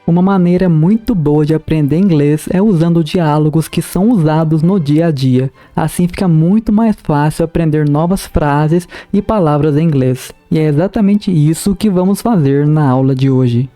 Uma maneira muito boa de aprender inglês é usando diálogos que são usados no dia a dia. Assim fica muito mais fácil aprender novas frases e palavras em inglês. E é exatamente isso que vamos fazer na aula de hoje.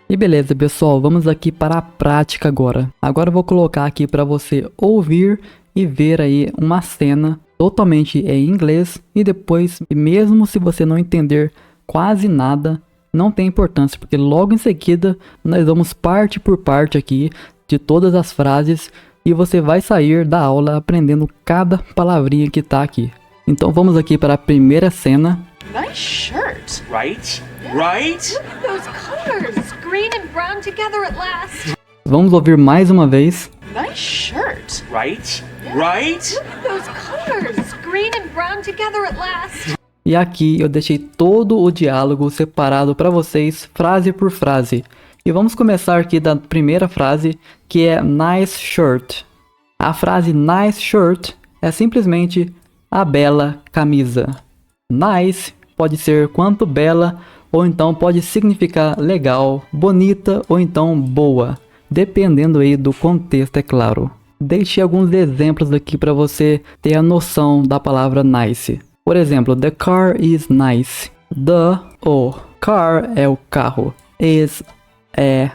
E beleza, pessoal, vamos aqui para a prática agora. Agora eu vou colocar aqui para você ouvir e ver aí uma cena totalmente em inglês e depois, mesmo se você não entender quase nada, não tem importância, porque logo em seguida nós vamos parte por parte aqui de todas as frases e você vai sair da aula aprendendo cada palavrinha que tá aqui. Então vamos aqui para a primeira cena. Nice shirt. Right? Right? Look at those colors. Green and brown together at last. Vamos ouvir mais uma vez. Nice shirt. Right? Right? Look at those colors. Green and brown together at last. E aqui eu deixei todo o diálogo separado para vocês, frase por frase. E vamos começar aqui da primeira frase, que é nice shirt. A frase nice shirt é simplesmente a bela camisa. Nice pode ser quanto bela, ou então pode significar legal, bonita ou então boa, dependendo aí do contexto, é claro. Deixei alguns exemplos aqui para você ter a noção da palavra nice. Por exemplo, the car is nice. O car é o carro. Is é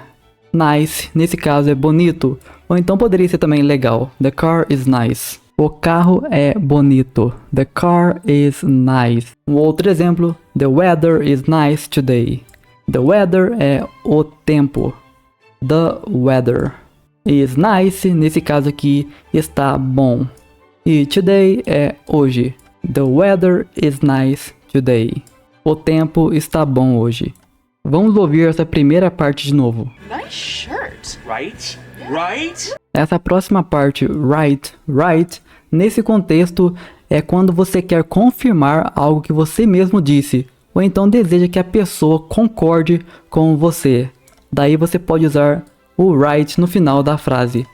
nice. Nesse caso é bonito. Ou então poderia ser também legal. The car is nice. O carro é bonito. The car is nice. Um outro exemplo. The weather is nice today. The weather é o tempo. The weather is nice. Nesse caso aqui está bom. E today é hoje. The weather is nice today. O tempo está bom hoje. Vamos ouvir essa primeira parte de novo. Nice shirt. Right? Right? Essa próxima parte, right, nesse contexto é quando você quer confirmar algo que você mesmo disse, ou então deseja que a pessoa concorde com você. Daí você pode usar o right no final da frase.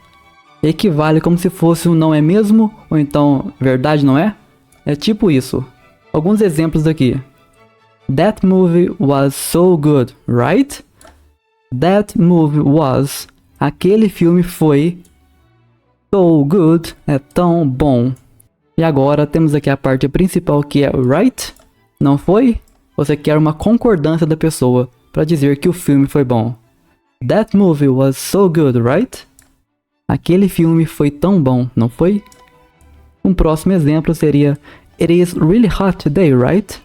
Equivale como se fosse um não é mesmo, ou então verdade não é? É tipo isso. Alguns exemplos aqui. That movie was so good, right? That movie was. Aquele filme foi. So good é tão bom. E agora temos aqui a parte principal que é right? Não foi? Você quer uma concordância da pessoa para dizer que o filme foi bom. That movie was so good, right? Aquele filme foi tão bom, não foi? Um próximo exemplo seria It is really hot today, right?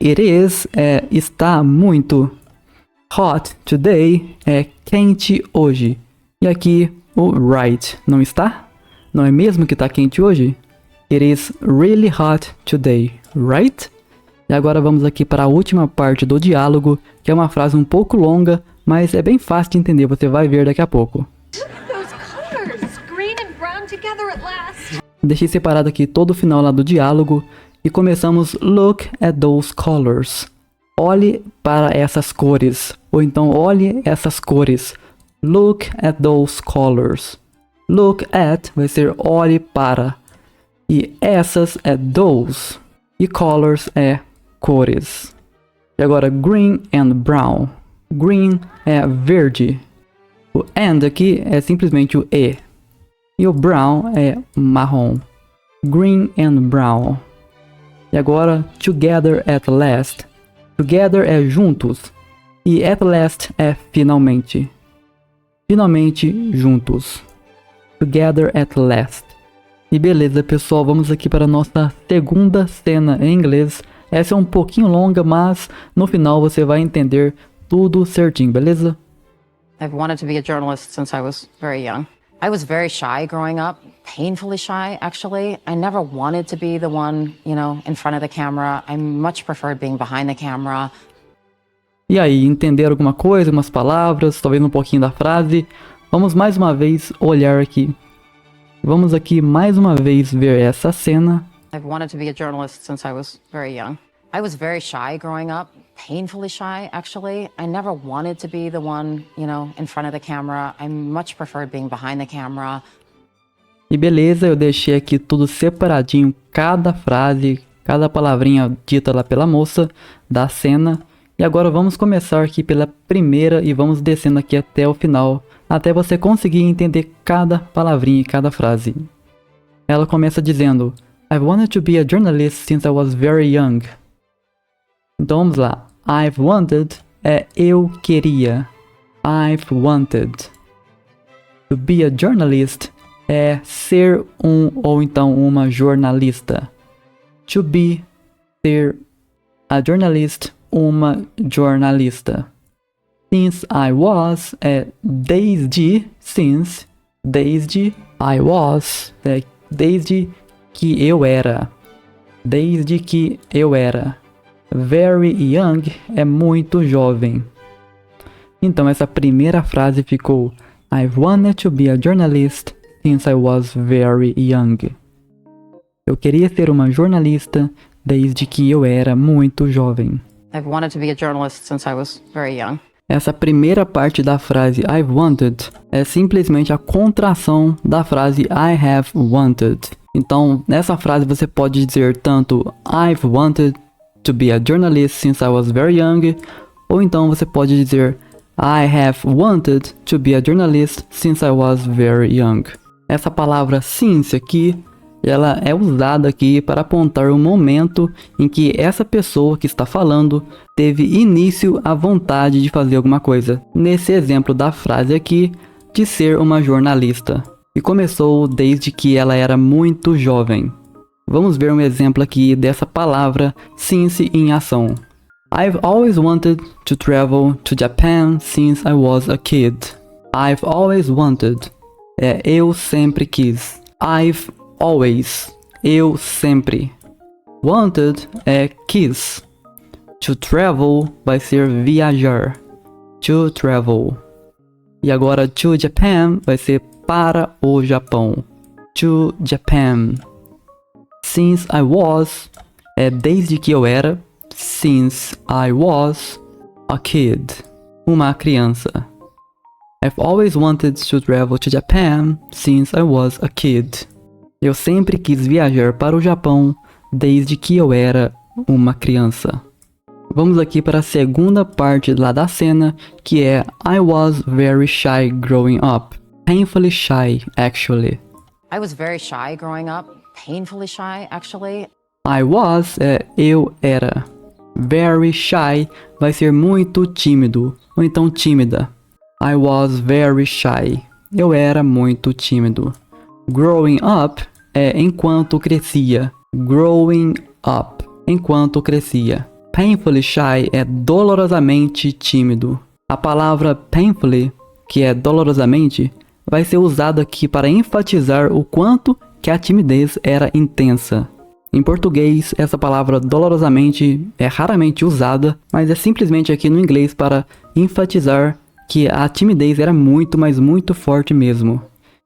It is é está muito. Hot today é quente hoje. E aqui o right não está? Não é mesmo que está quente hoje? It is really hot today, right? E agora vamos aqui para a última parte do diálogo, que é uma frase um pouco longa, mas é bem fácil de entender, você vai ver daqui a pouco. Look at those colors. Green and brown together at last. Deixei separado aqui todo o final lá do diálogo e começamos look at those colors. Olhe para essas cores, ou então olhe essas cores. Look at those colors. Look at vai ser olhe para. E essas é those. E colors é cores. E agora green and brown. Green é verde. O and aqui é simplesmente o e. E o brown é marrom. Green and brown. E agora, together at last. Together é juntos. E at last é finalmente. Finalmente juntos. Together at last. E beleza, pessoal, vamos aqui para a nossa segunda cena em inglês. Essa é um pouquinho longa, mas no final você vai entender tudo certinho, beleza? I've wanted to be a journalist since I was very young. I was very shy growing up, painfully shy, actually. I never wanted to be the one, in front of the camera. I much preferred being behind the camera. E aí, entenderam alguma coisa, umas palavras, talvez um pouquinho da frase? Vamos mais uma vez olhar aqui. Vamos aqui mais uma vez ver essa cena. I've wanted to be a journalist since I was very young. I was very shy growing up, painfully shy, actually. I never wanted to be the one, in front of the camera. I much preferred being behind the camera. E beleza, eu deixei aqui tudo separadinho, cada frase, cada palavrinha dita lá pela moça da cena. E agora vamos começar aqui pela primeira e vamos descendo aqui até o final, até você conseguir entender cada palavrinha e cada frase. Ela começa dizendo: I've wanted to be a journalist since I was very young. Então vamos lá. I've wanted é eu queria. I've wanted. To be a journalist é ser um ou então uma jornalista. To be, ser a journalist, uma jornalista. Since I was é desde, since, desde, I was é desde que eu era. Desde que eu era. Very young é muito jovem. Então essa primeira frase ficou: I've wanted to be a journalist since I was very young. Eu queria ser uma jornalista desde que eu era muito jovem. I've wanted to be a journalist since I was very young. Essa primeira parte da frase I've wanted é simplesmente a contração da frase I have wanted. Então, nessa frase você pode dizer tanto I've wanted to be a journalist since I was very young, ou então você pode dizer I have wanted to be a journalist since I was very young. Essa palavra since aqui, ela é usada aqui para apontar o momento em que essa pessoa que está falando teve início à vontade de fazer alguma coisa. Nesse exemplo da frase aqui, de ser uma jornalista. E começou desde que ela era muito jovem. Vamos ver um exemplo aqui dessa palavra since em ação. I've always wanted to travel to Japan since I was a kid. I've always wanted. É eu sempre quis. I've always. Eu sempre. Wanted é quis. To travel vai ser viajar. To travel. E agora to Japan vai ser para o Japão. To Japan. Since I was é desde que eu era. Since I was a kid. Uma criança. I've always wanted to travel to Japan since I was a kid. Eu sempre quis viajar para o Japão desde que eu era uma criança. Vamos aqui para a segunda parte lá da cena, que é I was very shy growing up. Painfully shy, actually. I was very shy growing up. Painfully shy, actually. I was é eu era. Very shy vai ser muito tímido, ou então tímida. I was very shy. Eu era muito tímido. Growing up é enquanto crescia. Growing up, enquanto crescia. Painfully shy é dolorosamente tímido. A palavra painfully, que é dolorosamente, vai ser usada aqui para enfatizar o quanto que a timidez era intensa. Em português, essa palavra dolorosamente é raramente usada, mas é simplesmente aqui no inglês para enfatizar que a timidez era muito, mas muito forte mesmo.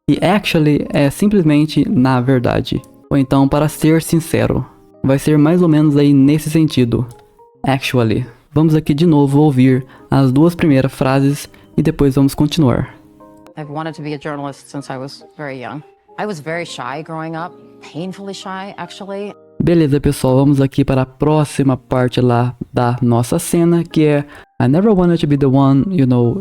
E actually é simplesmente na verdade. Ou então para ser sincero. Vai ser mais ou menos aí nesse sentido. Actually. Vamos aqui de novo ouvir as duas primeiras frases e depois vamos continuar. I've wanted to be a journalist since I was very young. I was very shy growing up. Painfully shy, actually. Beleza, pessoal, vamos aqui para a próxima parte lá da nossa cena, que é I never wanted to be the one,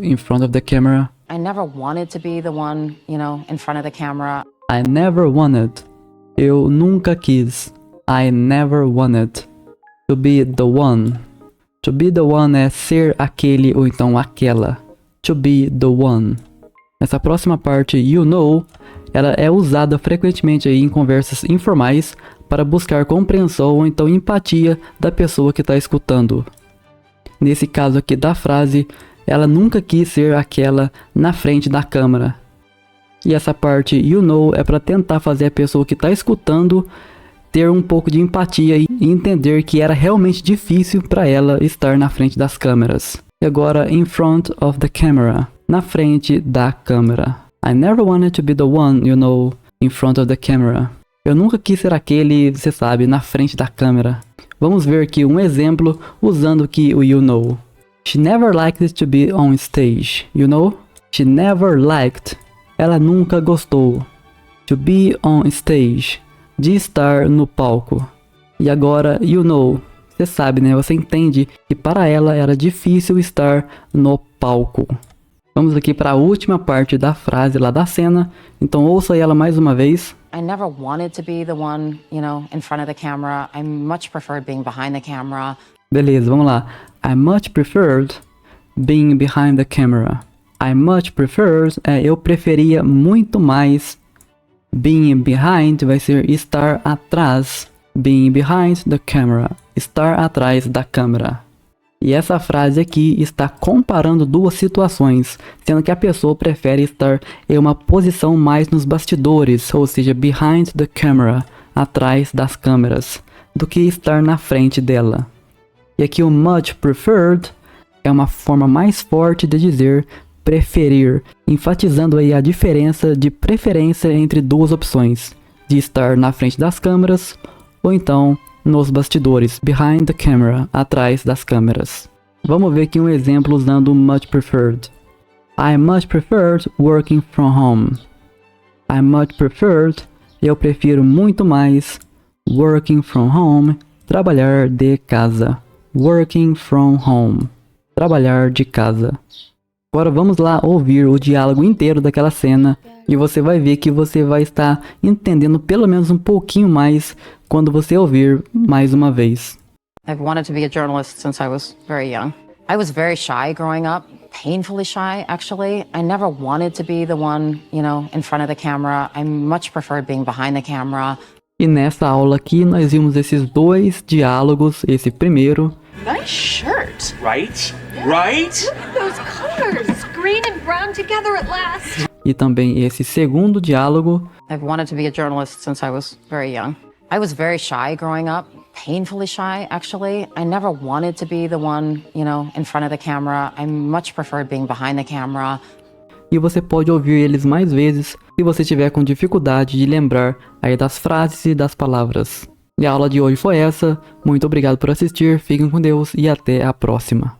in front of the camera. I never wanted to be the one, in front of the camera. I never wanted. Eu nunca quis. I never wanted to be the one. To be the one é ser aquele ou então aquela. To be the one. Essa próxima parte, ela é usada frequentemente aí em conversas informais para buscar compreensão ou então empatia da pessoa que está escutando. Nesse caso aqui da frase, ela nunca quis ser aquela na frente da câmera. E essa parte é para tentar fazer a pessoa que está escutando ter um pouco de empatia e entender que era realmente difícil para ela estar na frente das câmeras. E agora, in front of the camera, na frente da câmera. I never wanted to be the one, in front of the camera. Eu nunca quis ser aquele, você sabe, na frente da câmera. Vamos ver aqui um exemplo usando aqui o She never liked to be on stage, She never liked. Ela nunca gostou. To be on stage. De estar no palco. E agora, você sabe, né? Você entende que para ela era difícil estar no palco. Vamos aqui para a última parte da frase lá da cena. Então ouça ela mais uma vez. I never wanted to be the one, in front of the camera. I much preferred being behind the camera. Beleza, vamos lá. I much preferred being behind the camera. I much preferred, eu preferia muito mais. Being behind vai ser estar atrás. Being behind the camera. Estar atrás da câmera. E essa frase aqui está comparando duas situações, sendo que a pessoa prefere estar em uma posição mais nos bastidores, ou seja, behind the camera, atrás das câmeras, do que estar na frente dela. E aqui o much preferred é uma forma mais forte de dizer preferir, enfatizando aí a diferença de preferência entre duas opções, de estar na frente das câmeras ou então nos bastidores, behind the camera, atrás das câmeras. Vamos ver aqui um exemplo usando o much preferred. I much preferred working from home. I much preferred, eu prefiro muito mais, working from home, trabalhar de casa. Working from home, trabalhar de casa. Agora vamos lá ouvir o diálogo inteiro daquela cena e você vai ver que você vai estar entendendo pelo menos um pouquinho mais quando você ouvir mais uma vez. I've wanted to be a journalist since I was very young. I was very shy growing up, painfully shy, actually. I never wanted to be the one, in front of the camera. I much preferred being behind the camera. E nessa aula aqui nós vimos esses dois diálogos, esse primeiro. Nice shirt. Right? Right? Those colors, green and brown together at last. E também esse segundo diálogo. I've wanted to be a journalist since I was very young. I was very shy growing up, painfully shy, actually. I never wanted to be the one, in front of the camera. I much preferred being behind the camera. E você pode ouvir eles mais vezes se você tiver com dificuldade de lembrar aí das frases e das palavras. E a aula de hoje foi essa. Muito obrigado por assistir, fiquem com Deus e até a próxima.